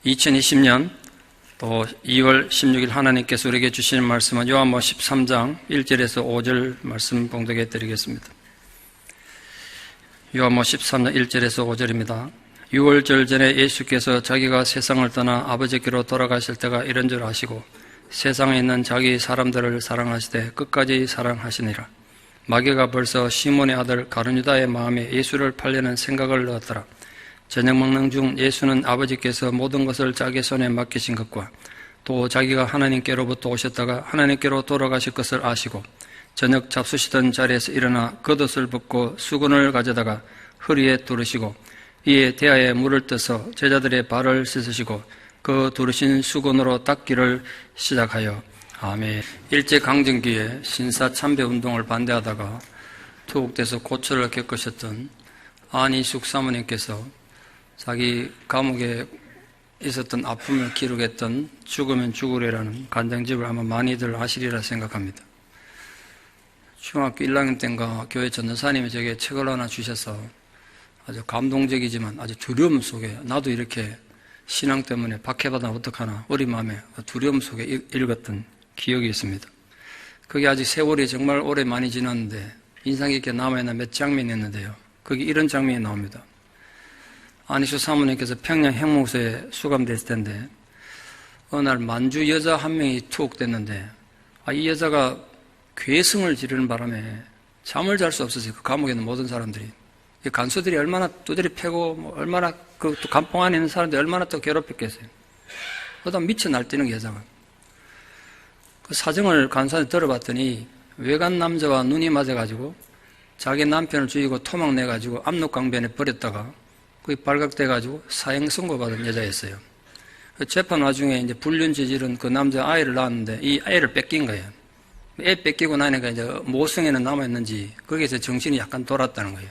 2020년 또 2월 16일 하나님께서 우리에게 주시는 말씀은 요한복음 13장 1절에서 5절 말씀 봉독해 드리겠습니다. 요한복음 13장 1절에서 5절입니다. 6월절 전에 예수께서 자기가 세상을 떠나 아버지께로 돌아가실 때가 이런 줄 아시고 세상에 있는 자기 사람들을 사랑하시되 끝까지 사랑하시니라. 마귀가 벌써 시몬의 아들 가룟유다의 마음에 예수를 팔려는 생각을 넣었더라. 저녁 먹는 중 예수는 아버지께서 모든 것을 자기 손에 맡기신 것과 또 자기가 하나님께로부터 오셨다가 하나님께로 돌아가실 것을 아시고 저녁 잡수시던 자리에서 일어나 겉옷을 벗고 수건을 가져다가 허리에 두르시고 이에 대야에 물을 떠서 제자들의 발을 씻으시고 그 두르신 수건으로 닦기를 시작하여 아멘. 일제강점기에 신사참배운동을 반대하다가 투옥돼서 고초를 겪으셨던 안희숙 사모님께서 자기 감옥에 있었던 아픔을 기록했던 죽으면 죽으리라는 간장집을 아마 많이들 아시리라 생각합니다. 중학교 1학년 때인가 교회 전도사님이 제게 책을 하나 주셔서 아주 감동적이지만 아주 두려움 속에 나도 이렇게 신앙 때문에 박해받으면 어떡하나 어린 마음에 두려움 속에 읽었던 기억이 있습니다. 그게 아직 세월이 정말 오래 많이 지났는데 인상 깊게 남아있는 몇 장면이 있는데요. 거기 이런 장면이 나옵니다. 안희수 사모님께서 평양 행무소에 수감됐을 텐데 어느 날 만주 여자 한 명이 투옥됐는데 이 여자가 괴성을 지르는 바람에 잠을 잘 수 없었어요. 그 감옥에 있는 모든 사람들이. 간수들이 얼마나 두드리 패고 얼마나 그 감봉 안에 있는 사람들이 얼마나 또 괴롭혔겠어요. 그러다 미쳐 날뛰는 여자가. 그 사정을 간수한테 들어봤더니 외간 남자와 눈이 맞아가지고 자기 남편을 죽이고 토막 내가지고 압록강변에 버렸다가 거기 발각돼가지고 사형 선고받은 여자였어요. 그 재판 와중에 이제 불륜 저지른 그 남자 아이를 낳았는데 이 아이를 뺏긴 거예요. 애 뺏기고 나니까 이제 모성애는 남아있는지 거기에서 정신이 약간 돌았다는 거예요.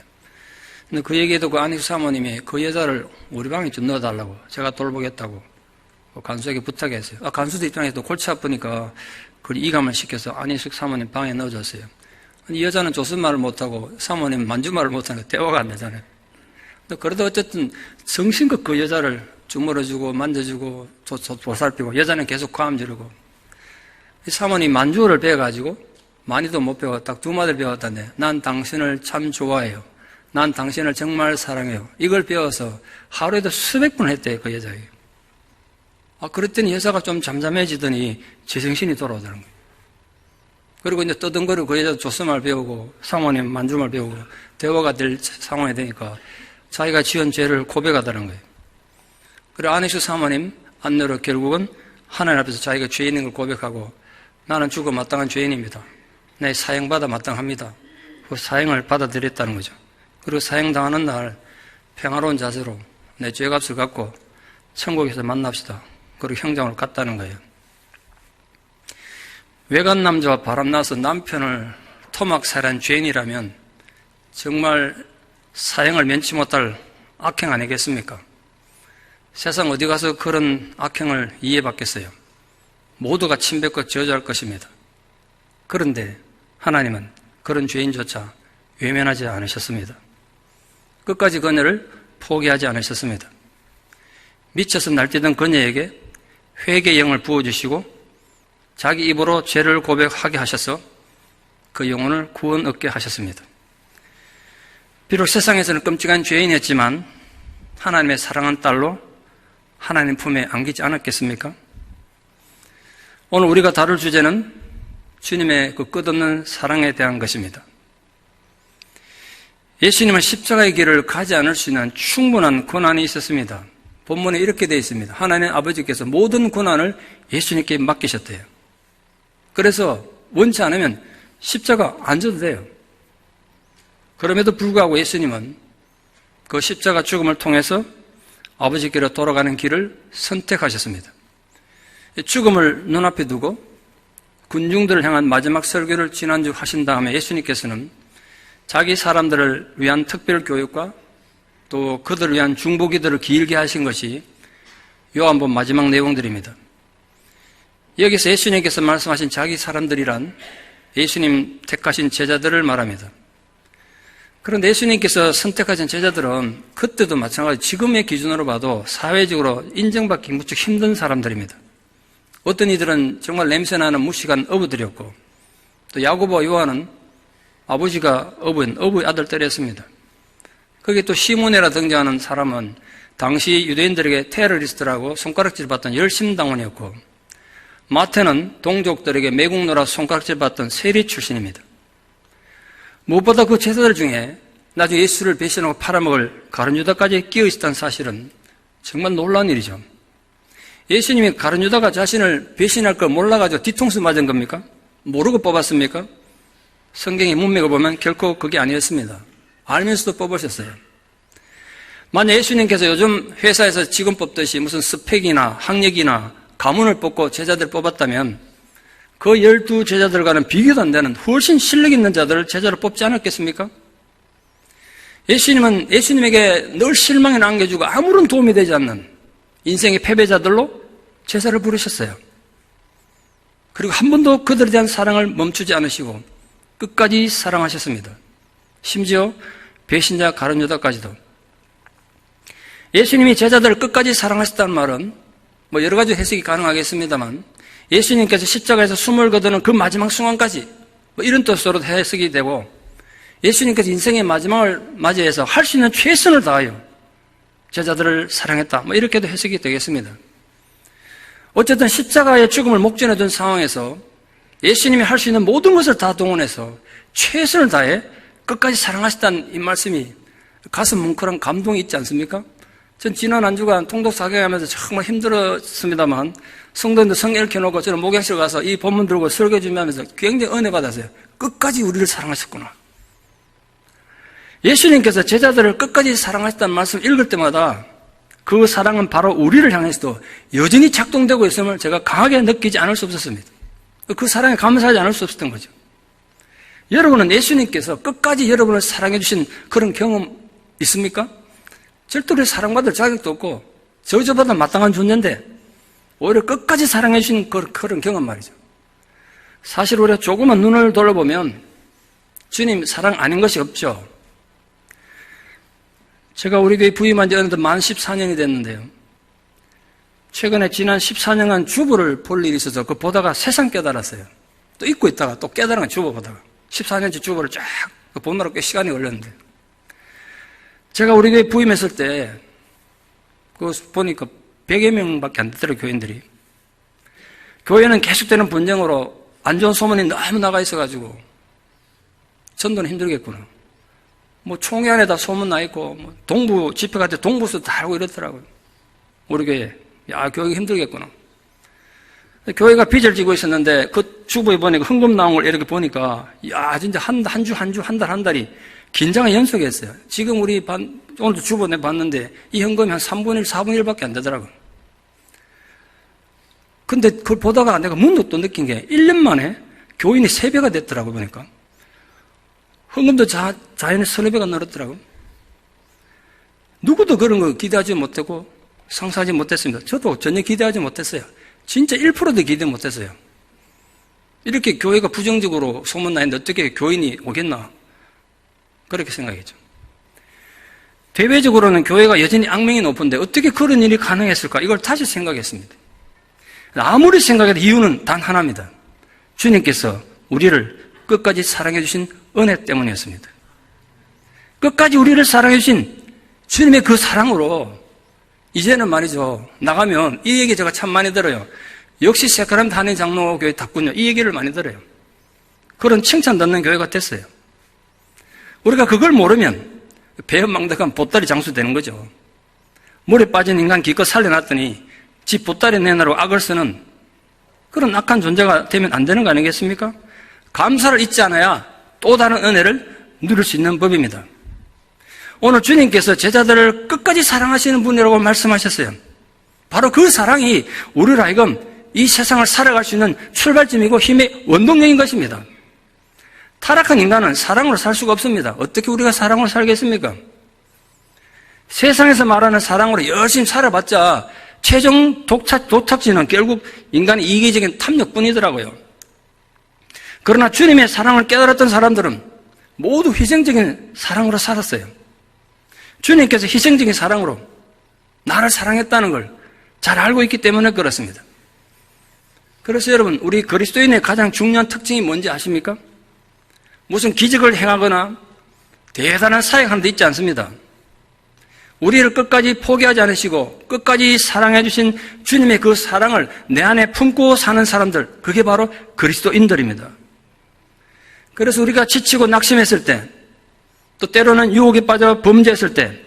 근데 그 얘기에도 그 안희수 사모님이 그 여자를 우리 방에 좀 넣어달라고 제가 돌보겠다고 간수에게 부탁했어요. 간수도 입장에서도 골치 아프니까 그 이감을 시켜서 안희숙 사모님 방에 넣어줬어요. 이 여자는 조선말을 못하고 사모님 만주말을 못하니까 대화가 안 되잖아요. 그래도 어쨌든 정신껏 그 여자를 주물어주고 만져주고 보살피고 여자는 계속 고함 지르고 사모님 만주어를 배워가지고 많이도 못 배워 딱 두 마디를 배웠다는데 난 당신을 참 좋아해요. 난 당신을 정말 사랑해요. 이걸 배워서 하루에도 수백 번 했대요. 그 여자에게. 그랬더니 여자가 좀 잠잠해지더니 제정신이 돌아오더라는 거예요. 그리고 이제 떠든거리고 그 여자 조스말 배우고 사모님 만주말 배우고 대화가 될 상황이 되니까 자기가 지은 죄를 고백하다는 거예요. 그리고 안희수 사모님 안내로 결국은 하나님 앞에서 자기가 죄인인 걸 고백하고 나는 죽어 마땅한 죄인입니다. 내 사형받아 마땅합니다. 그 사형을 받아들였다는 거죠. 그리고 사형당하는 날 평화로운 자세로 내 죄값을 갚고 천국에서 만납시다. 그리고 형장을 갔다는 거예요. 외간 남자와 바람나서 남편을 토막살한 죄인이라면 정말 사형을 면치 못할 악행 아니겠습니까? 세상 어디 가서 그런 악행을 이해받겠어요? 모두가 침뱉고 저주할 것입니다. 그런데 하나님은 그런 죄인조차 외면하지 않으셨습니다. 끝까지 그녀를 포기하지 않으셨습니다. 미쳐서 날뛰던 그녀에게 회개의 영을 부어주시고 자기 입으로 죄를 고백하게 하셔서 그 영혼을 구원 얻게 하셨습니다. 비록 세상에서는 끔찍한 죄인이었지만 하나님의 사랑한 딸로 하나님 품에 안기지 않았겠습니까? 오늘 우리가 다룰 주제는 주님의 그 끝없는 사랑에 대한 것입니다. 예수님은 십자가의 길을 가지 않을 수 있는 충분한 권한이 있었습니다. 본문에 이렇게 되어 있습니다. 하나님 아버지께서 모든 권한을 예수님께 맡기셨대요. 그래서 원치 않으면 십자가 안 져도 돼요. 그럼에도 불구하고 예수님은 그 십자가 죽음을 통해서 아버지께로 돌아가는 길을 선택하셨습니다. 죽음을 눈앞에 두고 군중들을 향한 마지막 설교를 지난주 하신 다음에 예수님께서는 자기 사람들을 위한 특별 교육과 또 그들을 위한 중보기도를 길게 하신 것이 요한복음 마지막 내용들입니다. 여기서 예수님께서 말씀하신 자기 사람들이란 예수님 택하신 제자들을 말합니다. 그런데 예수님께서 선택하신 제자들은 그때도 마찬가지 지금의 기준으로 봐도 사회적으로 인정받기 무척 힘든 사람들입니다. 어떤 이들은 정말 냄새나는 무식한 어부들이었고 또 야고보와 요한은 아버지가 어부의 아들들이었습니다. 거기에 또 시몬이라 등장하는 사람은 당시 유대인들에게 테러리스트라고 손가락질 받던 열심당원이었고 마태는 동족들에게 매국노라 손가락질 받던 세리 출신입니다. 무엇보다 그 제자들 중에 나중에 예수를 배신하고 팔아먹을 가룟 유다까지 끼어 있었다는 사실은 정말 놀라운 일이죠. 예수님이 가룟 유다가 자신을 배신할 걸 몰라가지고 뒤통수 맞은 겁니까? 모르고 뽑았습니까? 성경의 문맥을 보면 결코 그게 아니었습니다. 알면서도 뽑으셨어요. 만약 예수님께서 요즘 회사에서 직원 뽑듯이 무슨 스펙이나 학력이나 가문을 뽑고 제자들 뽑았다면 그 12제자들과는 비교도 안 되는 훨씬 실력 있는 자들을 제자로 뽑지 않았겠습니까? 예수님은 예수님에게 늘 실망에 남겨주고 아무런 도움이 되지 않는 인생의 패배자들로 제자를 부르셨어요. 그리고 한 번도 그들에 대한 사랑을 멈추지 않으시고 끝까지 사랑하셨습니다. 심지어 배신자 가룟 유다까지도. 예수님이 제자들을 끝까지 사랑하셨다는 말은 뭐 여러 가지 해석이 가능하겠습니다만 예수님께서 십자가에서 숨을 거두는 그 마지막 순간까지 뭐 이런 뜻으로 해석이 되고 예수님께서 인생의 마지막을 맞이해서 할 수 있는 최선을 다하여 제자들을 사랑했다. 뭐 이렇게도 해석이 되겠습니다. 어쨌든 십자가의 죽음을 목전에 둔 상황에서 예수님이 할 수 있는 모든 것을 다 동원해서 최선을 다해 끝까지 사랑하셨다는 이 말씀이 가슴 뭉클한 감동이 있지 않습니까? 전 지난 한 주간 통독 사경하면서 정말 힘들었습니다만 성도님들 성경 읽혀놓고 저는 목양실 가서 이 본문 들고 설교 준비하면서 굉장히 은혜 받았어요. 끝까지 우리를 사랑하셨구나. 예수님께서 제자들을 끝까지 사랑하셨다는 말씀을 읽을 때마다 그 사랑은 바로 우리를 향해서도 여전히 작동되고 있음을 제가 강하게 느끼지 않을 수 없었습니다. 그 사랑에 감사하지 않을 수 없었던 거죠. 여러분은 예수님께서 끝까지 여러분을 사랑해 주신 그런 경험 있습니까? 절대로 사랑받을 자격도 없고 저보다 마땅한 존재인데 오히려 끝까지 사랑해 주신 그런 경험 말이죠. 사실 우리가 조금만 눈을 돌려보면 주님 사랑 아닌 것이 없죠. 제가 우리 교회 부임한 지 어느덧 만 14년이 됐는데요. 최근에 지난 14년간 주부를 볼 일이 있어서 그거 보다가 세상 깨달았어요. 또 잊고 있다가 또 깨달은 주부 보다가 14년째 주부를 쫙 보느라 꽤 시간이 걸렸는데 제가 우리 교회 부임했을 때 그거 보니까 100여 명밖에 안 되더라고요, 교인들이. 교회는 계속되는 분쟁으로 안 좋은 소문이 너무 나가 있어가지고 전도는 힘들겠구나. 뭐 총회 안에다 소문 나 있고 뭐 동부 집회 갈 때 동부서 다 알고 이렇더라고요. 우리 교회. 야, 교회가 힘들겠구나. 교회가 빚을 지고 있었는데 그 주부에 보니까 헌금 나온 걸 이렇게 보니까 야, 진짜 한 달이 긴장의 연속이었어요. 지금 우리 오늘도 주부 내 봤는데 이 헌금이 한 3분의 1, 4분의 1밖에 안 되더라고요. 근데 그걸 보다가 내가 문득 또 느낀 게 1년 만에 교인이 3배가 됐더라고요, 보니까. 헌금도 자연히 3배가 늘었더라고요. 누구도 그런 거 기대하지 못하고 상상하지 못했습니다. 저도 전혀 기대하지 못했어요. 진짜 1%도 기대 못했어요. 이렇게 교회가 부정적으로 소문나는데 어떻게 교인이 오겠나? 그렇게 생각했죠. 대외적으로는 교회가 여전히 악명이 높은데 어떻게 그런 일이 가능했을까? 이걸 다시 생각했습니다. 아무리 생각해도 이유는 단 하나입니다. 주님께서 우리를 끝까지 사랑해 주신 은혜 때문이었습니다. 끝까지 우리를 사랑해 주신 주님의 그 사랑으로 이제는 말이죠. 나가면 이 얘기 제가 참 많이 들어요. 역시 세카람 단위 장로교회 답군요. 이 얘기를 많이 들어요. 그런 칭찬 듣는 교회가 됐어요. 우리가 그걸 모르면 배은망덕한 보따리 장수 되는 거죠. 물에 빠진 인간 기껏 살려놨더니 지 보따리 내놔로 악을 쓰는 그런 악한 존재가 되면 안 되는 거 아니겠습니까? 감사를 잊지 않아야 또 다른 은혜를 누릴 수 있는 법입니다. 오늘 주님께서 제자들을 끝까지 사랑하시는 분이라고 말씀하셨어요. 바로 그 사랑이 우리를 하여금 이 세상을 살아갈 수 있는 출발점이고 힘의 원동력인 것입니다. 타락한 인간은 사랑으로 살 수가 없습니다. 어떻게 우리가 사랑으로 살겠습니까? 세상에서 말하는 사랑으로 열심히 살아봤자 최종 도착지는 결국 인간의 이기적인 탐욕뿐이더라고요. 그러나 주님의 사랑을 깨달았던 사람들은 모두 희생적인 사랑으로 살았어요. 주님께서 희생적인 사랑으로 나를 사랑했다는 걸 잘 알고 있기 때문에 그렇습니다. 그래서 여러분, 우리 그리스도인의 가장 중요한 특징이 뭔지 아십니까? 무슨 기적을 행하거나 대단한 사역하는 데 있지 않습니다. 우리를 끝까지 포기하지 않으시고 끝까지 사랑해 주신 주님의 그 사랑을 내 안에 품고 사는 사람들, 그게 바로 그리스도인들입니다. 그래서 우리가 지치고 낙심했을 때, 또 때로는 유혹에 빠져 범죄했을 때,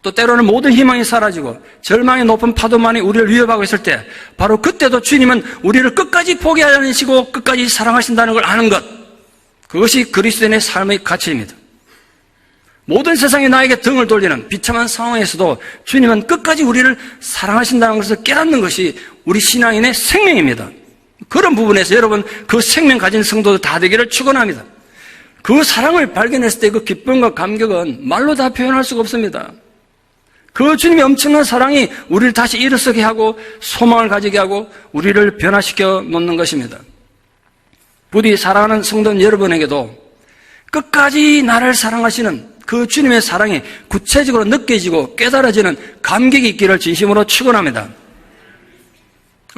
또 때로는 모든 희망이 사라지고 절망의 높은 파도만이 우리를 위협하고 있을 때, 바로 그때도 주님은 우리를 끝까지 포기하지 않으시고 끝까지 사랑하신다는 걸 아는 것, 그것이 그리스도인의 삶의 가치입니다. 모든 세상이 나에게 등을 돌리는 비참한 상황에서도 주님은 끝까지 우리를 사랑하신다는 것을 깨닫는 것이 우리 신앙인의 생명입니다. 그런 부분에서 여러분, 그 생명 가진 성도들 다 되기를 축원합니다. 그 사랑을 발견했을 때 그 기쁨과 감격은 말로 다 표현할 수가 없습니다. 그 주님의 엄청난 사랑이 우리를 다시 일어서게 하고 소망을 가지게 하고 우리를 변화시켜 놓는 것입니다. 부디 사랑하는 성도 여러분에게도 끝까지 나를 사랑하시는 그 주님의 사랑이 구체적으로 느껴지고 깨달아지는 감격이 있기를 진심으로 축원합니다.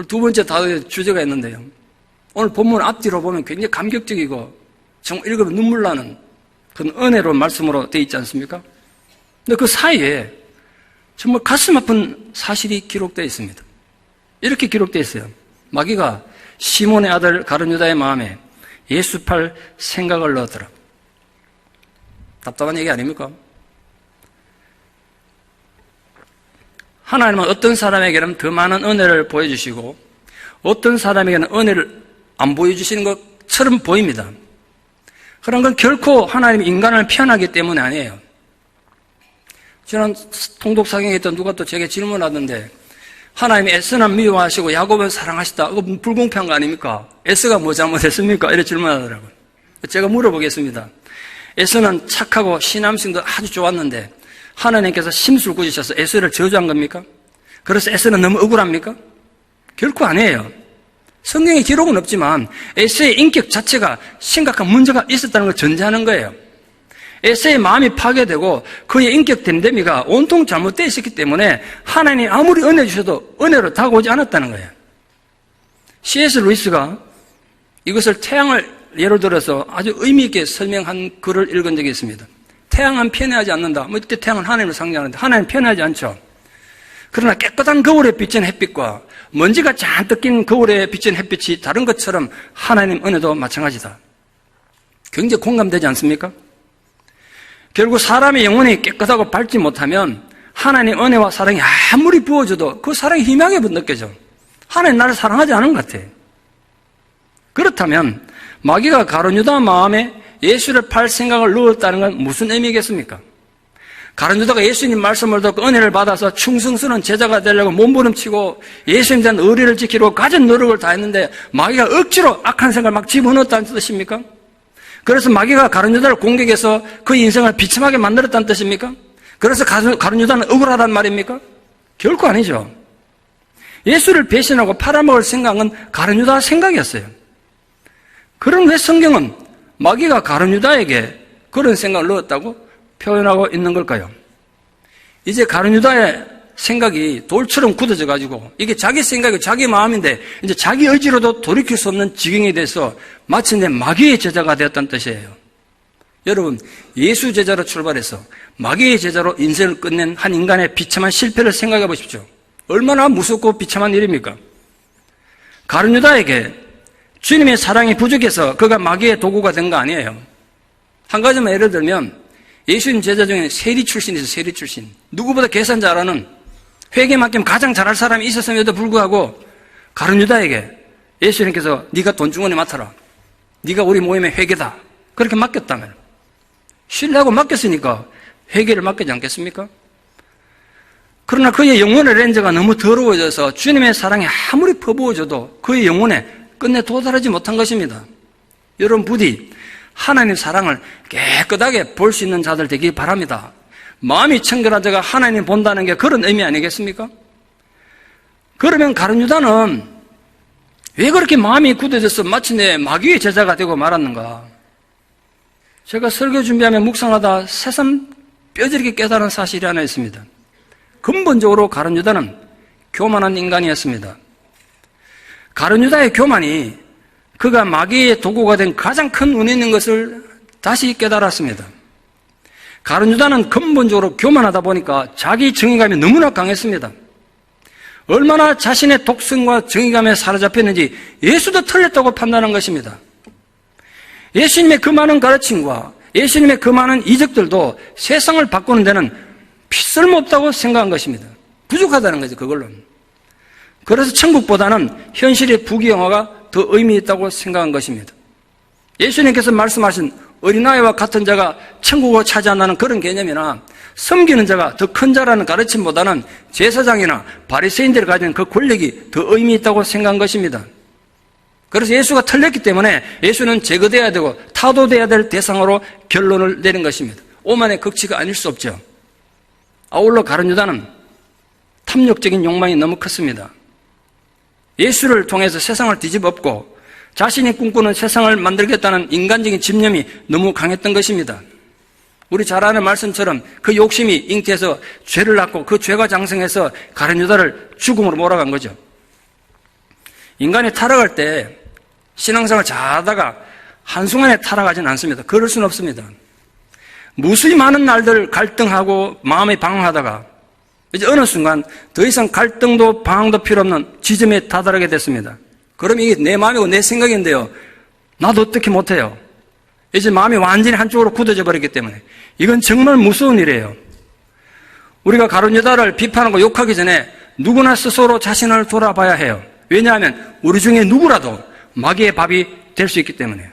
두 번째 다윗의 주제가 있는데요. 오늘 본문 앞뒤로 보면 굉장히 감격적이고 정말 읽으면 눈물 나는 그런 은혜로운 말씀으로 되어 있지 않습니까? 근데 그 사이에 정말 가슴 아픈 사실이 기록되어 있습니다. 이렇게 기록되어 있어요. 마귀가 시몬의 아들 가룟 유다의 마음에 예수 팔 생각을 넣었더라. 답답한 얘기 아닙니까? 하나님은 어떤 사람에게는 더 많은 은혜를 보여주시고 어떤 사람에게는 은혜를 안 보여주시는 것처럼 보입니다. 그런 건 결코 하나님이 인간을 편하기 때문에 아니에요. 지난 통독사경에 있던 누가 또 제게 질문하던데, 하나님이 에서는 미워하시고 야곱은 사랑하시다. 이거 불공평한 거 아닙니까? 에서가 뭐 잘못했습니까? 이렇게 질문하더라고요. 제가 물어보겠습니다. 에서는 착하고 신함성도 아주 좋았는데 하나님께서 심술 꾸짖으셔서 에서를 저주한 겁니까? 그래서 에서는 너무 억울합니까? 결코 아니에요. 성경에 기록은 없지만 에서의 인격 자체가 심각한 문제가 있었다는 걸 전제하는 거예요. 에서의 마음이 파괴되고 그의 인격 됨됨이가 온통 잘못되어 있었기 때문에 하나님이 아무리 은혜 주셔도 은혜로 다가오지 않았다는 거예요. C.S. 루이스가 이것을 태양을 예로 들어서 아주 의미 있게 설명한 글을 읽은 적이 있습니다. 태양은 편애하지 않는다. 뭐 이때 태양은 하나님을 상징하는데 하나님은 편애하지 않죠. 그러나 깨끗한 거울에 비친 햇빛과 먼지가 잔뜩 낀 거울에 비친 햇빛이 다른 것처럼 하나님 은혜도 마찬가지다. 굉장히 공감되지 않습니까? 결국 사람의 영혼이 깨끗하고 밝지 못하면 하나님 은혜와 사랑이 아무리 부어져도 그 사랑이 희미하게 느껴져. 하나님 나를 사랑하지 않은 것 같아. 그렇다면 마귀가 가룟 유다 마음에 예수를 팔 생각을 넣었다는 건 무슨 의미겠습니까? 가룟 유다가 예수님 말씀을 듣고 은혜를 받아서 충성스러운 제자가 되려고 몸부림치고 예수님에 대한 의리를 지키려고 가진 노력을 다했는데 마귀가 억지로 악한 생각을 막 집어넣었다는 뜻입니까? 그래서 마귀가 가룟 유다를 공격해서 그 인생을 비참하게 만들었다는 뜻입니까? 그래서 가룟 유다는 억울하단 말입니까? 결코 아니죠. 예수를 배신하고 팔아먹을 생각은 가룟 유다 생각이었어요. 그럼 왜 성경은 마귀가 가룟 유다에게 그런 생각을 넣었다고 표현하고 있는 걸까요? 이제 가룟 유다의 생각이 돌처럼 굳어져 가지고 이게 자기 생각이고 자기 마음인데 이제 자기 의지로도 돌이킬 수 없는 지경이 돼서 마침내 마귀의 제자가 되었다는 뜻이에요. 여러분, 예수 제자로 출발해서 마귀의 제자로 인생을 끝낸 한 인간의 비참한 실패를 생각해 보십시오. 얼마나 무섭고 비참한 일입니까? 가룟 유다에게 주님의 사랑이 부족해서 그가 마귀의 도구가 된 거 아니에요. 한 가지만 예를 들면 예수님 제자 중에 세리 출신이 있어요. 세리 출신. 누구보다 계산 잘하는, 회계 맡기면 가장 잘할 사람이 있었음에도 불구하고 가룟 유다에게 예수님께서 네가 돈주머니 맡아라. 네가 우리 모임의 회계다. 그렇게 맡겼다면 신뢰하고 맡겼으니까 회계를 맡기지 않겠습니까? 그러나 그의 영혼의 렌즈가 너무 더러워져서 주님의 사랑이 아무리 퍼부어져도 그의 영혼에 끝내 도달하지 못한 것입니다. 여러분, 부디 하나님 사랑을 깨끗하게 볼 수 있는 자들 되기 바랍니다. 마음이 청결한 자가 하나님 본다는 게 그런 의미 아니겠습니까? 그러면 가룟 유다는 왜 그렇게 마음이 굳어져서 마침내 마귀의 제자가 되고 말았는가? 제가 설교 준비하며 묵상하다 새삼 뼈저리게 깨달은 사실이 하나 있습니다. 근본적으로 가룟 유다는 교만한 인간이었습니다. 가룟 유다의 교만이 그가 마귀의 도구가 된 가장 큰 원인인 것을 다시 깨달았습니다. 가룟 유다는 근본적으로 교만하다 보니까 자기 정의감이 너무나 강했습니다. 얼마나 자신의 독성과 정의감에 사로잡혔는지 예수도 틀렸다고 판단한 것입니다. 예수님의 그 많은 가르침과 예수님의 그 많은 이적들도 세상을 바꾸는 데는 쓸모없다고 생각한 것입니다. 부족하다는 거죠, 그걸로는. 그래서 천국보다는 현실의 부귀영화가 더 의미 있다고 생각한 것입니다. 예수님께서 말씀하신 어린아이와 같은 자가 천국을 차지한다는 그런 개념이나 섬기는 자가 더 큰 자라는 가르침보다는 제사장이나 바리새인들이 가진 그 권력이 더 의미 있다고 생각한 것입니다. 그래서 예수가 틀렸기 때문에 예수는 제거돼야 되고 타도돼야 될 대상으로 결론을 내린 것입니다. 오만의 극치가 아닐 수 없죠. 아울러 가룟 유다는 탐욕적인 욕망이 너무 컸습니다. 예수를 통해서 세상을 뒤집어엎고 자신이 꿈꾸는 세상을 만들겠다는 인간적인 집념이 너무 강했던 것입니다. 우리 잘 아는 말씀처럼 그 욕심이 잉태해서 죄를 낳고 그 죄가 장성해서 가룟 유다를 죽음으로 몰아간 거죠. 인간이 타락할 때 신앙생활 잘하다가 한순간에 타락하지는 않습니다. 그럴 수는 없습니다. 무수히 많은 날들 갈등하고 마음이 방황하다가 이제 어느 순간 더 이상 갈등도 방황도 필요 없는 지점에 다다르게 됐습니다. 그럼 이게 내 마음이고 내 생각인데요. 나도 어떻게 못해요. 이제 마음이 완전히 한쪽으로 굳어져 버렸기 때문에 이건 정말 무서운 일이에요. 우리가 가룟 유다를 비판하고 욕하기 전에 누구나 스스로 자신을 돌아봐야 해요. 왜냐하면 우리 중에 누구라도 마귀의 밥이 될 수 있기 때문에요.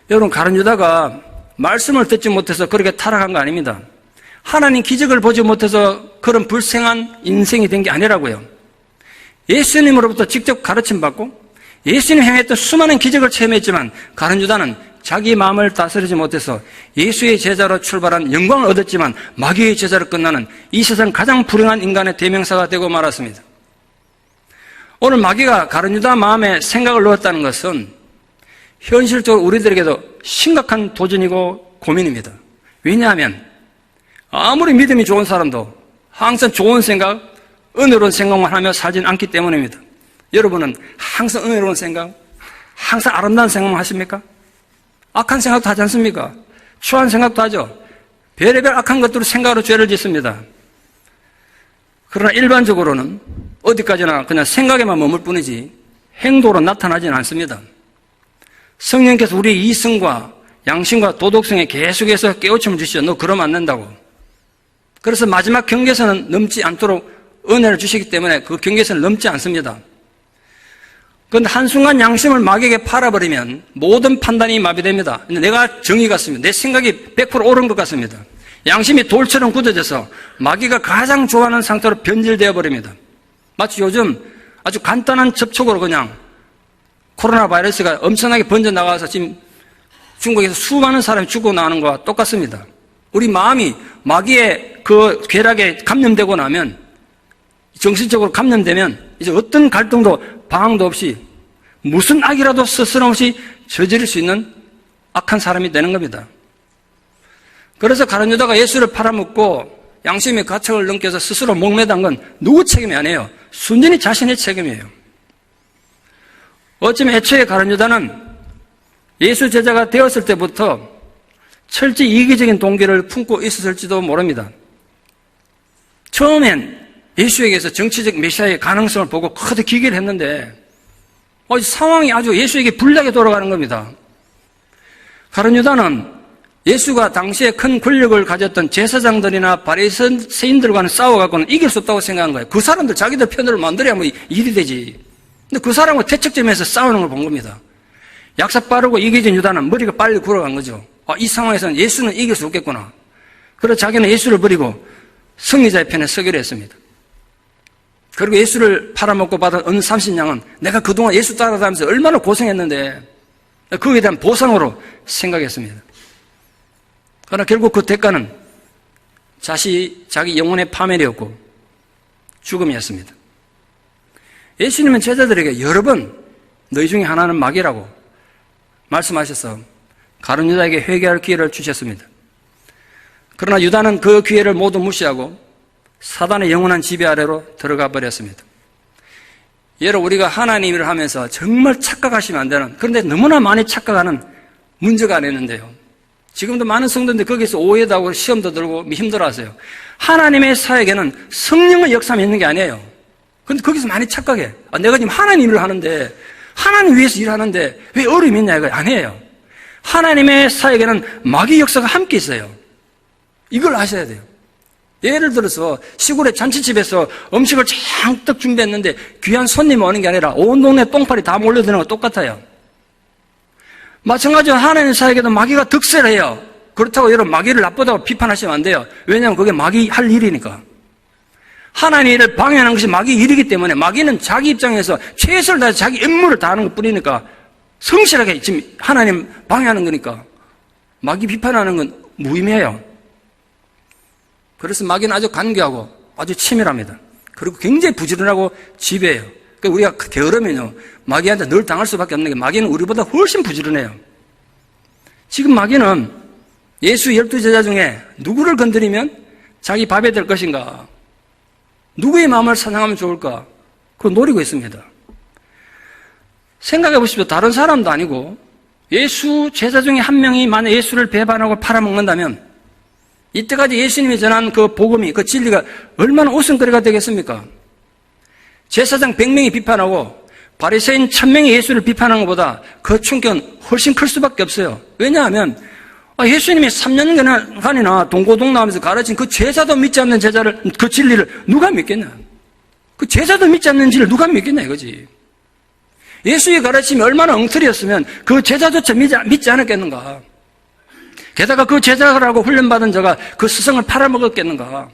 여러분, 가룟 유다가 말씀을 듣지 못해서 그렇게 타락한 거 아닙니다. 하나님 기적을 보지 못해서 그런 불행한 인생이 된 게 아니라고요. 예수님으로부터 직접 가르침받고 예수님 행했던 수많은 기적을 체험했지만 가룟 유다는 자기 마음을 다스리지 못해서 예수의 제자로 출발한 영광을 얻었지만 마귀의 제자로 끝나는 이 세상 가장 불행한 인간의 대명사가 되고 말았습니다. 오늘 마귀가 가룟 유다 마음에 생각을 넣었다는 것은 현실적으로 우리들에게도 심각한 도전이고 고민입니다. 왜냐하면 아무리 믿음이 좋은 사람도 항상 좋은 생각, 은혜로운 생각만 하며 살지는 않기 때문입니다. 여러분은 항상 은혜로운 생각, 항상 아름다운 생각만 하십니까? 악한 생각도 하지 않습니까? 추한 생각도 하죠. 별의별 악한 것들로 생각으로 죄를 짓습니다. 그러나 일반적으로는 어디까지나 그냥 생각에만 머물 뿐이지 행동으로 나타나지는 않습니다. 성령께서 우리의 이성과 양심과 도덕성에 계속해서 깨우침을 주시죠. 너 그러면 안 된다고. 그래서 마지막 경계선은 넘지 않도록 은혜를 주시기 때문에 그 경계선을 넘지 않습니다. 그런데 한순간 양심을 마귀에게 팔아버리면 모든 판단이 마비됩니다. 내가 정의 같습니다. 내 생각이 100% 옳은 것 같습니다. 양심이 돌처럼 굳어져서 마귀가 가장 좋아하는 상태로 변질되어 버립니다. 마치 요즘 아주 간단한 접촉으로 그냥 코로나 바이러스가 엄청나게 번져나가서 지금 중국에서 수많은 사람이 죽고 나는 것과 똑같습니다. 우리 마음이 마귀의 그 괴락에 감염되고 나면, 정신적으로 감염되면 이제 어떤 갈등도 방황도 없이 무슨 악이라도 스스럼없이 저지를 수 있는 악한 사람이 되는 겁니다. 그래서 가룟 유다가 예수를 팔아먹고 양심의 가책을 넘겨서 스스로 목매단 건 누구 책임이 아니에요. 순전히 자신의 책임이에요. 어쩌면 애초에 가룟 유다는 예수 제자가 되었을 때부터 철저히 이기적인 동기를 품고 있었을지도 모릅니다. 처음엔 예수에게서 정치적 메시아의 가능성을 보고 크게 기기를 했는데 상황이 아주 예수에게 불리하게 돌아가는 겁니다. 가룟 유다는 예수가 당시에 큰 권력을 가졌던 제사장들이나 바리새인들과는 싸워갖고는 이길 수 없다고 생각한 거예요. 그 사람들 자기들 편으로 만들어야 뭐 일이 되지. 근데 그 사람과 대척점에서 싸우는 걸 본 겁니다. 약삭 빠르고 이기적인 유다는 머리가 빨리 굴어간 거죠. 이 상황에서는 예수는 이길 수 없겠구나. 그래서 자기는 예수를 버리고 승리자의 편에 서기로 했습니다. 그리고 예수를 팔아먹고 받은 은 30냥은 내가 그동안 예수 따라다니면서 얼마나 고생했는데 그에 대한 보상으로 생각했습니다. 그러나 결국 그 대가는 자기 영혼의 파멸이었고 죽음이었습니다. 예수님은 제자들에게 여러 번 너희 중에 하나는 마귀라고 말씀하셔서 가룟 유다에게 회개할 기회를 주셨습니다. 그러나 유다는 그 기회를 모두 무시하고 사단의 영원한 지배 아래로 들어가 버렸습니다. 여러분, 우리가 하나님 일을 하면서 정말 착각하시면 안 되는, 그런데 너무나 많이 착각하는 문제가 하나 있는데요. 지금도 많은 성도들이 거기서 오해도 하고 시험도 들고 힘들어하세요. 하나님의 사역에는 성령의 역사만 있는 게 아니에요. 그런데 거기서 많이 착각해. 내가 지금 하나님 일을 하는데, 하나님 위해서 일하는데 왜 어려움이 있냐, 이거 아니에요. 하나님의 사역에는 마귀 역사가 함께 있어요. 이걸 아셔야 돼요. 예를 들어서 시골의 잔치집에서 음식을 잔뜩 준비했는데 귀한 손님이 오는 게 아니라 온 동네 똥파리 다 몰려드는 거 똑같아요. 마찬가지로 하나님 사역에도 마귀가 득세를 해요. 그렇다고 여러분 마귀를 나쁘다고 비판하시면 안 돼요. 왜냐하면 그게 마귀 할 일이니까. 하나님 일을 방해하는 것이 마귀 일이기 때문에 마귀는 자기 입장에서 최선을 다해서 자기 임무를 다하는 것 뿐이니까 성실하게 지금 하나님 방해하는 거니까 마귀 비판하는 건 무의미해요. 그래서 마귀는 아주 간교하고 아주 치밀합니다. 그리고 굉장히 부지런하고 지배해요. 그러니까 우리가 게으르면요, 마귀한테 늘 당할 수밖에 없는 게 마귀는 우리보다 훨씬 부지런해요. 지금 마귀는 예수 12제자 중에 누구를 건드리면 자기 밥이 될 것인가, 누구의 마음을 사냥하면 좋을까, 그걸 노리고 있습니다. 생각해 보십시오. 다른 사람도 아니고 예수 제자 중에 한 명이 만약 예수를 배반하고 팔아먹는다면 이때까지 예수님이 전한 그 복음이, 그 진리가 얼마나 웃음거리가 되겠습니까? 제사장 100명이 비판하고 바리새인 1000명이 예수를 비판한 것보다 그 충격은 훨씬 클 수밖에 없어요. 왜냐하면 예수님이 3년간이나 동고동락하면서 가르친 그 제자도 믿지 않는 제자를, 그 진리를 누가 믿겠냐? 그 제자도 믿지 않는 진리를 누가 믿겠냐 이거지. 예수의 가르침이 얼마나 엉터리였으면 그 제자조차 믿지 않았겠는가? 게다가 그 제자라고 훈련받은 자가 그 스승을 팔아먹었겠는가?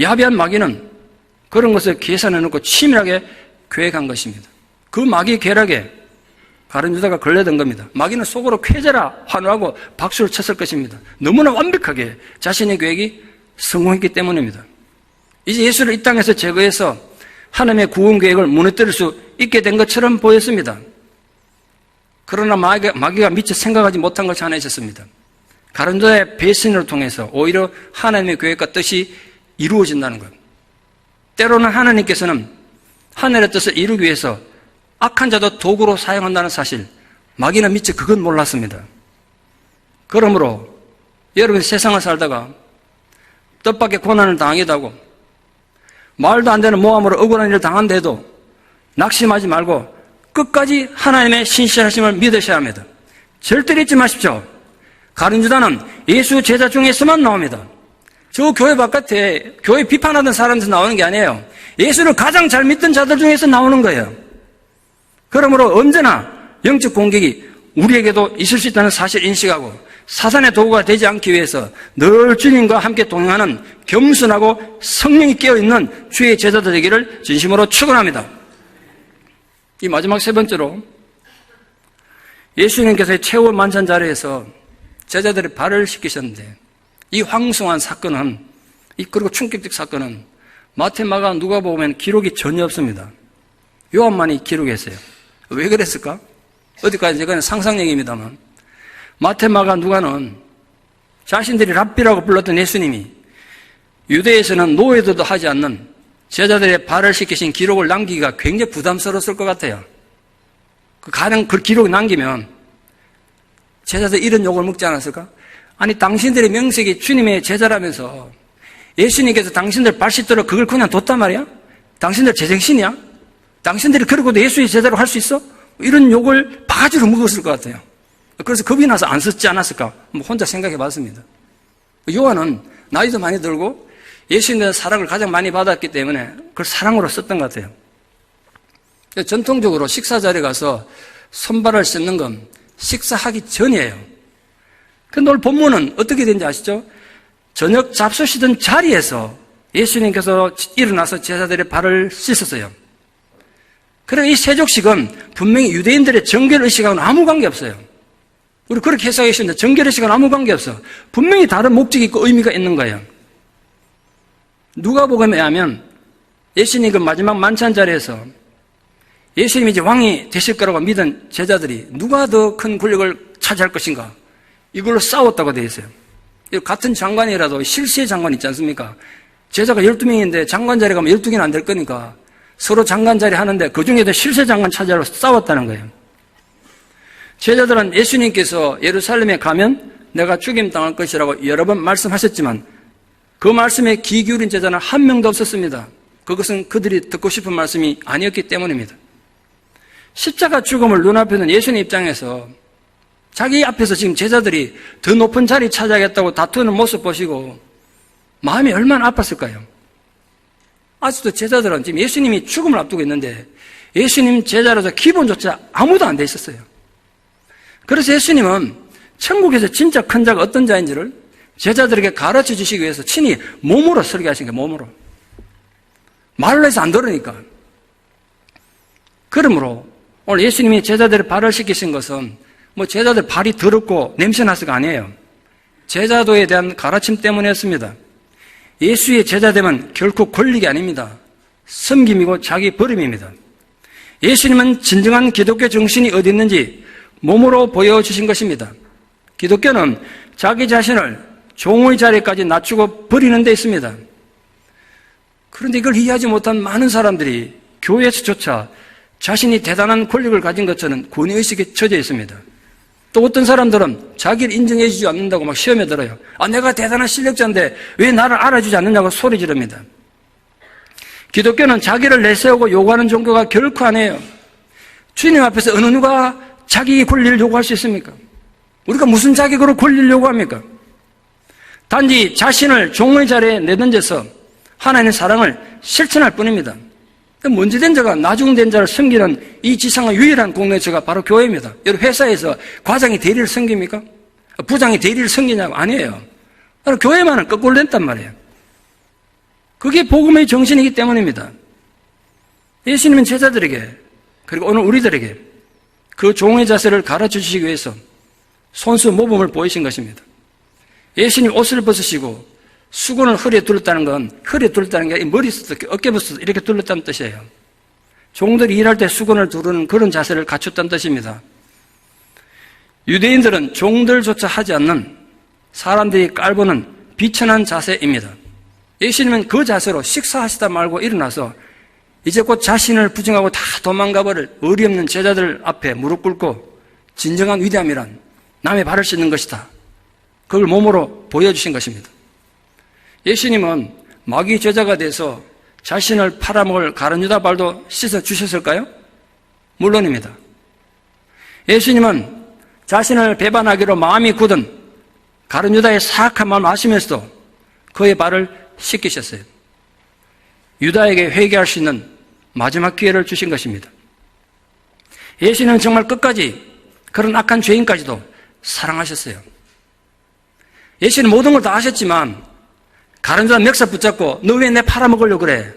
야비한 마귀는 그런 것을 계산해놓고 치밀하게 계획한 것입니다. 그 마귀 계략에 가룟 유다가 걸려든 겁니다. 마귀는 속으로 쾌재라 환호하고 박수를 쳤을 것입니다. 너무나 완벽하게 자신의 계획이 성공했기 때문입니다. 이제 예수를 이 땅에서 제거해서 하나님의 구원 계획을 무너뜨릴 수 있게 된 것처럼 보였습니다. 그러나 마귀가 미처 생각하지 못한 것이 하나 있었습니다. 가룟 유다의 배신을 통해서 오히려 하나님의 계획과 뜻이 이루어진다는 것. 때로는 하나님께서는 하늘의 뜻을 이루기 위해서 악한 자도 도구로 사용한다는 사실, 마귀는 미처 그건 몰랐습니다. 그러므로 여러분 세상을 살다가 뜻밖의 고난을 당하기도 하고 말도 안 되는 모함으로 억울한 일을 당한데도 낙심하지 말고 끝까지 하나님의 신실하심을 믿으셔야 합니다. 절대로 잊지 마십시오. 가룟 유다는 예수 제자 중에서만 나옵니다. 저 교회 바깥에 교회 비판하던 사람들에서 나오는 게 아니에요. 예수를 가장 잘 믿던 자들 중에서 나오는 거예요. 그러므로 언제나 영적 공격이 우리에게도 있을 수 있다는 사실 인식하고 사단의 도구가 되지 않기 위해서 늘 주님과 함께 동행하는 겸손하고 성령이 깨어있는 주의 제자들 되기를 진심으로 축원합니다. 이 마지막 세 번째로 예수님께서의 최후 만찬 자리에서 제자들의 발을 씻기셨는데 이 황송한 사건은, 그리고 충격적 사건은 마태, 마가, 누가복음에는 기록이 전혀 없습니다. 요한만이 기록했어요. 왜 그랬을까? 어디까지 제가 상상력입니다만 마태, 마가, 누가는 자신들이 랍비라고 불렀던 예수님이 유대에서는 노예들도 하지 않는 제자들의 발을 씻기신 기록을 남기기가 굉장히 부담스러웠을 것 같아요. 가령 그 기록을 남기면 제자들 이런 욕을 먹지 않았을까? 아니, 당신들의 명색이 주님의 제자라면서 예수님께서 당신들 발 씻도록 그걸 그냥 뒀단 말이야? 당신들 제정신이야? 당신들이 그러고도 예수의 제자로 할 수 있어? 이런 욕을 바가지로 먹었을 것 같아요. 그래서 겁이 나서 안 썼지 않았을까? 혼자 생각해 봤습니다. 요한은 나이도 많이 들고 예수님의 사랑을 가장 많이 받았기 때문에 그걸 사랑으로 썼던 것 같아요. 전통적으로 식사 자리에 가서 손발을 씻는 건 식사하기 전이에요. 근데 오늘 본문은 어떻게 된지 아시죠? 저녁 잡수시던 자리에서 예수님께서 일어나서 제자들의 발을 씻었어요. 그러나 이 세족식은 분명히 유대인들의 정결의식하고는 아무 관계없어요. 우리 그렇게 해석하기 쉬운데 정결의식하고는 아무 관계없어. 분명히 다른 목적이 있고 의미가 있는 거예요. 누가복음에 의하면 예수님 그 마지막 만찬 자리에서 예수님이 이제 왕이 되실 거라고 믿은 제자들이 누가 더 큰 권력을 차지할 것인가? 이걸로 싸웠다고 되어 있어요. 같은 장관이라도 실세 장관 있지 않습니까? 제자가 12명인데 장관 자리 가면 12개는 안 될 거니까 서로 장관 자리 하는데 그 중에도 실세 장관 차지하러 싸웠다는 거예요. 제자들은 예수님께서 예루살렘에 가면 내가 죽임 당할 것이라고 여러 번 말씀하셨지만 그 말씀에 귀 기울인 제자는 한 명도 없었습니다. 그것은 그들이 듣고 싶은 말씀이 아니었기 때문입니다. 십자가 죽음을 눈앞에 둔 예수님 입장에서 자기 앞에서 지금 제자들이 더 높은 자리 차지하겠다고 다투는 모습 보시고 마음이 얼마나 아팠을까요? 아직도 제자들은 지금 예수님이 죽음을 앞두고 있는데 예수님 제자로서 기본조차 아무도 안 돼 있었어요. 그래서 예수님은 천국에서 진짜 큰 자가 어떤 자인지를 제자들에게 가르쳐 주시기 위해서 친히 몸으로 설계하신 거예요. 몸으로. 말로 해서 안 들으니까. 그러므로 오늘 예수님이 제자들의 발을 씻기신 것은 뭐 제자들 발이 더럽고 냄새나서가 아니에요. 제자도에 대한 가르침 때문이었습니다. 예수의 제자되면 결코 권력이 아닙니다. 섬김이고 자기 버림입니다. 예수님은 진정한 기독교 정신이 어디 있는지 몸으로 보여주신 것입니다. 기독교는 자기 자신을 종의 자리까지 낮추고 버리는 데 있습니다. 그런데 이걸 이해하지 못한 많은 사람들이 교회에서조차 자신이 대단한 권력을 가진 것처럼 권위의식에 처져 있습니다. 또 어떤 사람들은 자기를 인정해 주지 않는다고 막 시험에 들어요. 내가 대단한 실력자인데 왜 나를 알아주지 않느냐고 소리 지릅니다. 기독교는 자기를 내세우고 요구하는 종교가 결코 아니에요. 주님 앞에서 어느 누가 자기 권리를 요구할 수 있습니까? 우리가 무슨 자격으로 권리를 요구합니까? 단지 자신을 종의 자리에 내던져서 하나님의 사랑을 실천할 뿐입니다. 먼지된 자가 나중된 자를 섬기는 이 지상의 유일한 공동체가 바로 교회입니다. 여러분 회사에서 과장이 대리를 섬깁니까? 부장이 대리를 섬기냐고? 아니에요. 교회만은 거꾸로 됐단 말이에요. 그게 복음의 정신이기 때문입니다. 예수님은 제자들에게 그리고 오늘 우리들에게 그 종의 자세를 가르쳐 주시기 위해서 손수 모범을 보이신 것입니다. 예수님 옷을 벗으시고 수건을 허리에 둘렀다는 건 허리에 둘렀다는 게 머리부터 어깨부터 이렇게 둘렀다는 뜻이에요. 종들이 일할 때 수건을 두르는 그런 자세를 갖췄다는 뜻입니다. 유대인들은 종들조차 하지 않는 사람들이 깔보는 비천한 자세입니다. 예수님은 그 자세로 식사하시다 말고 일어나서 이제 곧 자신을 부정하고 다 도망가버릴 의리 없는 제자들 앞에 무릎 꿇고 진정한 위대함이란 남의 발을 씻는 것이다. 그걸 몸으로 보여주신 것입니다. 예수님은 마귀 제자가 돼서 자신을 팔아먹을 가룟 유다 발도 씻어주셨을까요? 물론입니다. 예수님은 자신을 배반하기로 마음이 굳은 가룟 유다의 사악한 마음을 아시면서도 그의 발을 씻기셨어요. 유다에게 회개할 수 있는 마지막 기회를 주신 것입니다. 예수님은 정말 끝까지 그런 악한 죄인까지도 사랑하셨어요. 예수님은 모든 걸 다 아셨지만 가룟 유다 멱살 붙잡고 너 왜 내 팔아먹으려고 그래?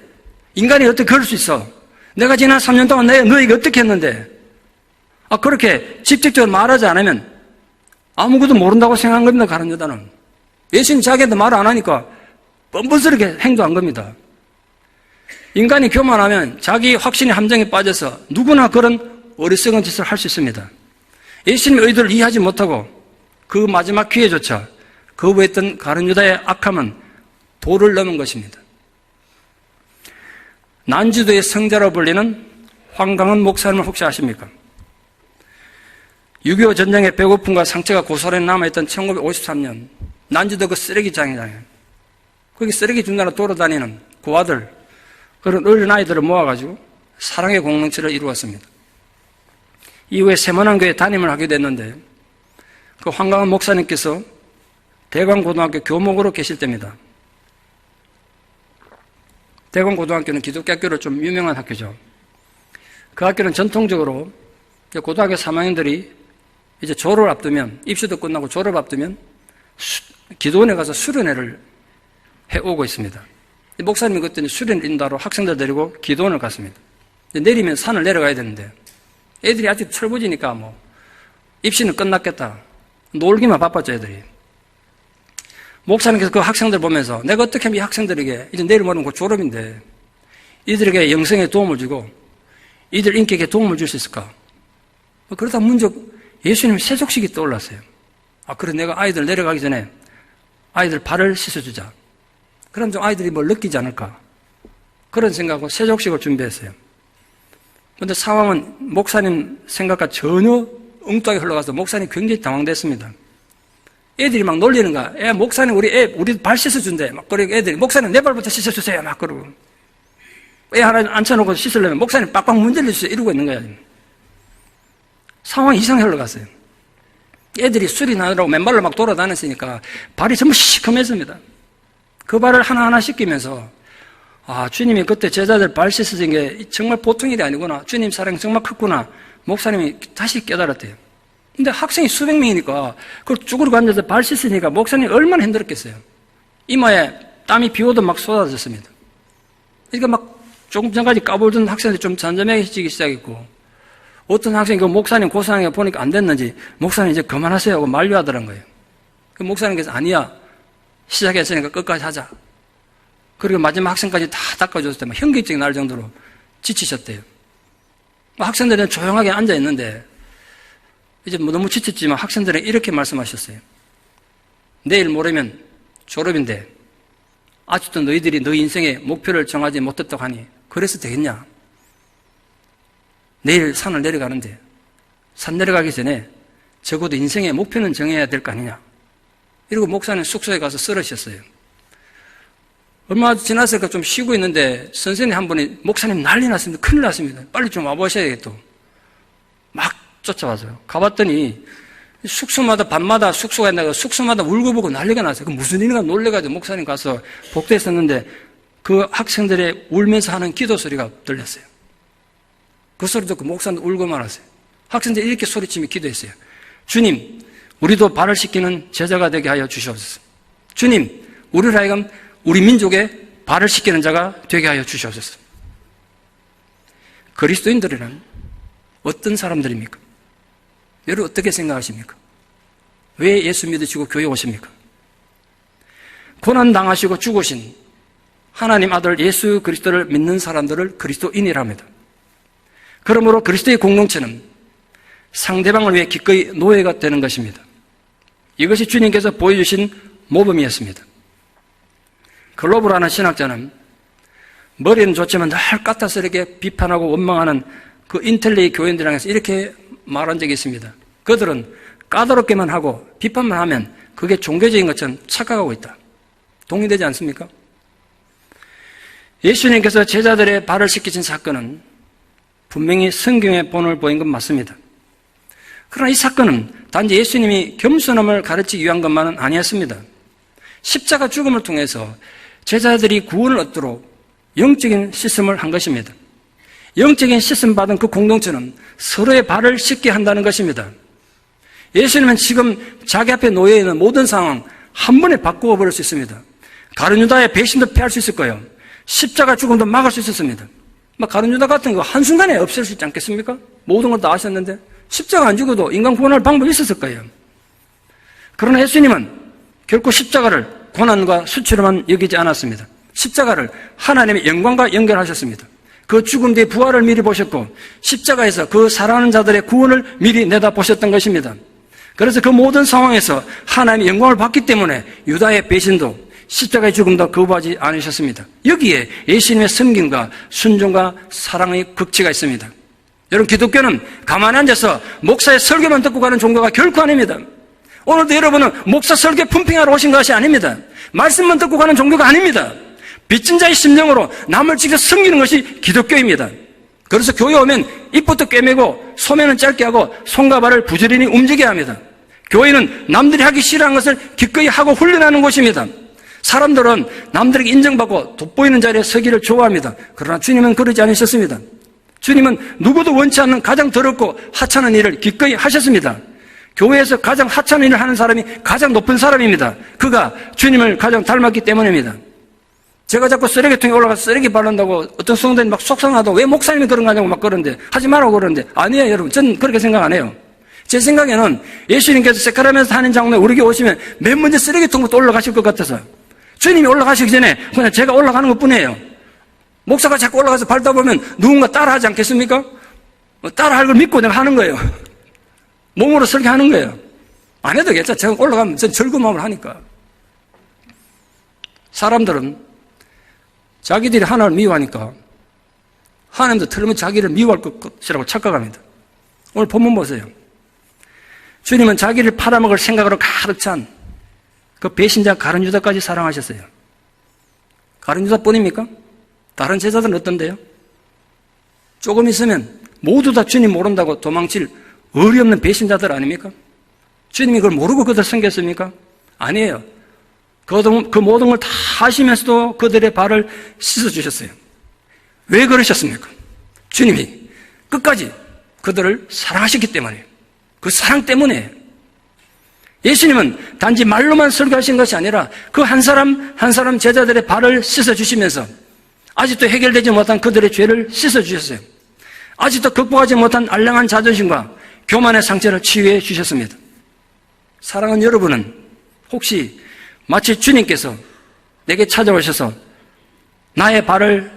인간이 어떻게 그럴 수 있어? 내가 지난 3년 동안 너에게 어떻게 했는데? 그렇게 직접적으로 말하지 않으면 아무것도 모른다고 생각한 겁니다. 가룟 유다는. 예수님 자기한테 말 안 하니까 뻔뻔스럽게 행동한 겁니다. 인간이 교만하면 자기 확신의 함정에 빠져서 누구나 그런 어리석은 짓을 할 수 있습니다. 예수님의 의도를 이해하지 못하고 그 마지막 기회조차 거부했던 가룟 유다의 악함은 도를 넘은 것입니다. 난주도의 성자로 불리는 황강은 목사님을 혹시 아십니까? 6.25 전쟁의 배고픔과 상처가 고스란히 남아있던 1953년 난주도 그 쓰레기장이잖아요. 거기 쓰레기 중간에 돌아다니는 고아들, 그런 어린아이들을 모아가지고 사랑의 공동체를 이루었습니다. 이후에 세문안교회 담임을 하게 됐는데 그 황강은 목사님께서 대광고등학교 교목으로 계실 때입니다. 대광고등학교는 기독교 학교로 좀 유명한 학교죠. 그 학교는 전통적으로 고등학교 3학년들이 이제 졸업을 앞두면, 입시도 끝나고 졸업 앞두면 기도원에 가서 수련회를 해오고 있습니다. 목사님이 그때 수련 인도하러 학생들 데리고 기도원을 갔습니다. 내리면 산을 내려가야 되는데 애들이 아직 철부지니까 입시는 끝났겠다. 놀기만 바빴죠, 애들이. 목사님께서 그 학생들 보면서 내가 어떻게 하면 이 학생들에게 이제 내일 모레면 곧 졸업인데 이들에게 영성에 도움을 주고 이들 인격에 도움을 줄 수 있을까? 그러다 문득 예수님 세족식이 떠올랐어요. 그래 내가 아이들 내려가기 전에 아이들 발을 씻어주자. 그럼 좀 아이들이 뭘 느끼지 않을까. 그런 생각으로 세족식을 준비했어요. 그런데 상황은 목사님 생각과 전혀 엉뚱하게 흘러가서 목사님 굉장히 당황됐습니다. 애들이 막 놀리는 거야. 목사님 우리 발 씻어준대. 막 그러고 애들이 목사님 내 발부터 씻어주세요. 막 그러고. 애 하나 앉혀놓고 씻으려면 목사님 빡빡 문질러주세요. 이러고 있는 거야. 상황이 이상하게 흘러갔어요. 애들이 술이 나느라고 맨발로 막 돌아다녔으니까 발이 전부 시커맸습니다. 그 발을 하나하나 씻기면서 주님이 그때 제자들 발 씻어준 게 정말 보통 일이 아니구나. 주님 사랑 정말 컸구나. 목사님이 다시 깨달았대요. 근데 학생이 수백 명이니까 그걸 쭈그리고 앉아서 발 씻으니까 목사님이 얼마나 힘들었겠어요. 이마에 땀이 비 오듯 막 쏟아졌습니다. 그러니까 막 조금 전까지 까불던 학생들이 좀 잔잔해지기 시작했고, 어떤 학생이 그 목사님 고상하게 보니까 안 됐는지 목사님 이제 그만하세요 하고 만류하더란 거예요. 그 목사님께서 아니야, 시작했으니까 끝까지 하자. 그리고 마지막 학생까지 다 닦아줬을 때 막 현기증이 날 정도로 지치셨대요. 학생들은 조용하게 앉아 있는데 이제 너무 지쳤지만 학생들은 이렇게 말씀하셨어요. 내일 모레면 졸업인데 아직도 너희들이 너희 인생의 목표를 정하지 못했다고 하니 그래서 되겠냐? 내일 산을 내려가는데 산 내려가기 전에 적어도 인생의 목표는 정해야 될 거 아니냐? 이러고 목사님 숙소에 가서 쓰러지셨어요. 얼마 지났을까 좀 쉬고 있는데 선생님 한 분이 목사님 난리 났습니다. 큰일 났습니다. 빨리 좀 와보셔야겠다. 막 쫓아와서요. 가봤더니 숙소마다 밤마다 숙소가 있다가 숙소마다 울고보고 난리가 났어요. 그 무슨 일인가 놀래가지고 목사님 가서 복도했었는데 그 학생들의 울면서 하는 기도 소리가 들렸어요. 그 소리 듣고 목사님도 울고 말았어요. 학생들이 이렇게 소리치며 기도했어요. 주님, 우리도 발을 씻기는 제자가 되게 하여 주시옵소서. 주님, 우리를 하여금 우리 민족의 발을 씻기는 자가 되게 하여 주시옵소서. 그리스도인들이란 어떤 사람들입니까? 여러분 어떻게 생각하십니까? 왜 예수 믿으시고 교회 오십니까? 고난당하시고 죽으신 하나님 아들 예수 그리스도를 믿는 사람들을 그리스도인이라 합니다. 그러므로 그리스도의 공동체는 상대방을 위해 기꺼이 노예가 되는 것입니다. 이것이 주님께서 보여주신 모범이었습니다. 글로브라는 신학자는 머리는 좋지만 늘 까탈스럽게 비판하고 원망하는 그 인텔리의 교인들을 향해서 이렇게 말한 적이 있습니다. 그들은 까다롭게만 하고 비판만 하면 그게 종교적인 것처럼 착각하고 있다. 동의되지 않습니까? 예수님께서 제자들의 발을 씻기신 사건은 분명히 성경의 본을 보인 건 맞습니다. 그러나 이 사건은 단지 예수님이 겸손함을 가르치기 위한 것만은 아니었습니다. 십자가 죽음을 통해서 제자들이 구원을 얻도록 영적인 씻음을 한 것입니다. 영적인 씻음 받은 그 공동체는 서로의 발을 씻게 한다는 것입니다. 예수님은 지금 자기 앞에 놓여 있는 모든 상황 한 번에 바꾸어 버릴 수 있습니다. 가룟 유다의 배신도 피할 수 있을 거예요. 십자가 죽음도 막을 수 있었습니다. 가룟 유다 같은 거 한순간에 없앨 수 있지 않겠습니까? 모든 걸 다 아셨는데 십자가 안 죽어도 인간 구원할 방법이 있었을 거예요. 그러나 예수님은 결코 십자가를 고난과 수치로만 여기지 않았습니다. 십자가를 하나님의 영광과 연결하셨습니다. 그 죽음 뒤에 부활을 미리 보셨고 십자가에서 그 사랑하는 자들의 구원을 미리 내다보셨던 것입니다. 그래서 그 모든 상황에서 하나님의 영광을 받기 때문에 유다의 배신도 십자가의 죽음도 거부하지 않으셨습니다. 여기에 예수님의 섬김과 순종과 사랑의 극치가 있습니다. 여러분, 기독교는 가만히 앉아서 목사의 설교만 듣고 가는 종교가 결코 아닙니다. 오늘도 여러분은 목사 설교 품평하러 오신 것이 아닙니다. 말씀만 듣고 가는 종교가 아닙니다. 빚진 자의 심령으로 남을 직접 섬기는 것이 기독교입니다. 그래서 교회 오면 입부터 꿰매고 소매는 짧게 하고 손과 발을 부지런히 움직여야 합니다. 교회는 남들이 하기 싫어하는 것을 기꺼이 하고 훈련하는 곳입니다. 사람들은 남들에게 인정받고 돋보이는 자리에 서기를 좋아합니다. 그러나 주님은 그러지 않으셨습니다. 주님은 누구도 원치 않는 가장 더럽고 하찮은 일을 기꺼이 하셨습니다. 교회에서 가장 하찮은 일을 하는 사람이 가장 높은 사람입니다. 그가 주님을 가장 닮았기 때문입니다. 제가 자꾸 쓰레기통에 올라가서 쓰레기 바른다고 어떤 성도들이 막 속상하다고 왜 목사님이 그런 거 하냐고 막 그러는데 하지 말라고 그러는데 아니에요 여러분. 저는 그렇게 생각 안 해요. 제 생각에는 예수님께서 세카라멘에서 하는 장로에 우리 교회 오시면 맨 먼저 쓰레기통부터 올라가실 것 같아서 주님이 올라가시기 전에 그냥 제가 올라가는 것 뿐이에요. 목사가 자꾸 올라가서 밟다 보면 누군가 따라하지 않겠습니까? 따라할 걸 믿고 내가 하는 거예요. 몸으로 설교하는 거예요. 안 해도 괜찮아. 제가 올라가면 전 즐거운 마음을 하니까. 사람들은 자기들이 하나님을 미워하니까 하나님도 틀리면 자기를 미워할 것이라고 착각합니다. 오늘 본문 보세요. 주님은 자기를 팔아먹을 생각으로 가득 찬 그 배신자 가룟 유다까지 사랑하셨어요. 가룟 유다뿐입니까? 다른 제자들은 어떤데요? 조금 있으면 모두 다 주님 모른다고 도망칠 어리없는 배신자들 아닙니까? 주님이 그걸 모르고 그들 섬겼습니까? 아니에요. 그 모든 걸 다 하시면서도 그들의 발을 씻어주셨어요. 왜 그러셨습니까? 주님이 끝까지 그들을 사랑하셨기 때문이에요. 그 사랑 때문에. 예수님은 단지 말로만 설교하신 것이 아니라 그 한 사람 한 사람 제자들의 발을 씻어주시면서 아직도 해결되지 못한 그들의 죄를 씻어주셨어요. 아직도 극복하지 못한 알량한 자존심과 교만의 상처를 치유해 주셨습니다. 사랑하는 여러분은 혹시 마치 주님께서 내게 찾아오셔서 나의 발을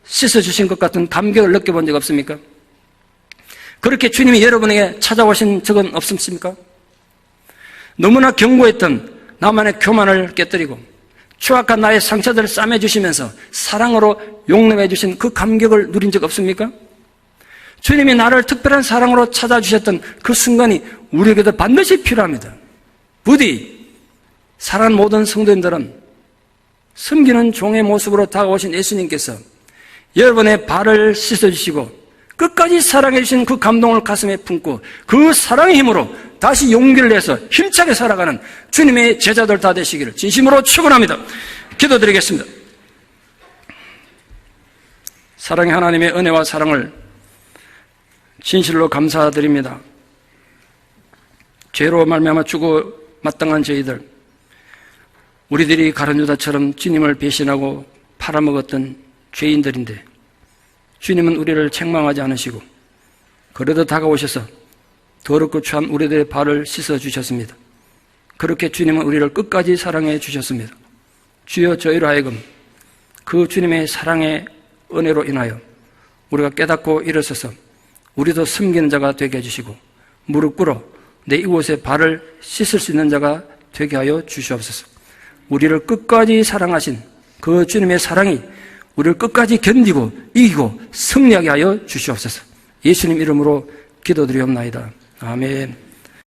씻어주신 것 같은 감격을 느껴본 적 없습니까? 그렇게 주님이 여러분에게 찾아오신 적은 없습니까? 너무나 견고했던 나만의 교만을 깨뜨리고 추악한 나의 상처들을 싸매주시면서 사랑으로 용납해 주신 그 감격을 누린 적 없습니까? 주님이 나를 특별한 사랑으로 찾아주셨던 그 순간이 우리에게도 반드시 필요합니다. 부디 사랑하는 모든 성도님들은 섬기는 종의 모습으로 다가오신 예수님께서 여러분의 발을 씻어주시고 끝까지 사랑해 주신 그 감동을 가슴에 품고 그 사랑의 힘으로 다시 용기를 내서 힘차게 살아가는 주님의 제자들 다 되시기를 진심으로 축원합니다. 기도드리겠습니다. 사랑의 하나님의 은혜와 사랑을 진실로 감사드립니다. 죄로 말미암아 죽어 마땅한 저희들, 우리들이 가룟 유다처럼 주님을 배신하고 팔아먹었던 죄인들인데 주님은 우리를 책망하지 않으시고 그래도 다가오셔서 더럽고 추한 우리들의 발을 씻어주셨습니다. 그렇게 주님은 우리를 끝까지 사랑해 주셨습니다. 주여 저희로 하여금 그 주님의 사랑의 은혜로 인하여 우리가 깨닫고 일어서서 우리도 섬기는 자가 되게 해주시고 무릎 꿇어 내 이곳에 발을 씻을 수 있는 자가 되게 하여 주시옵소서. 우리를 끝까지 사랑하신 그 주님의 사랑이 우리를 끝까지 견디고 이기고 승리하게 하여 주시옵소서. 예수님 이름으로 기도드리옵나이다. 아멘.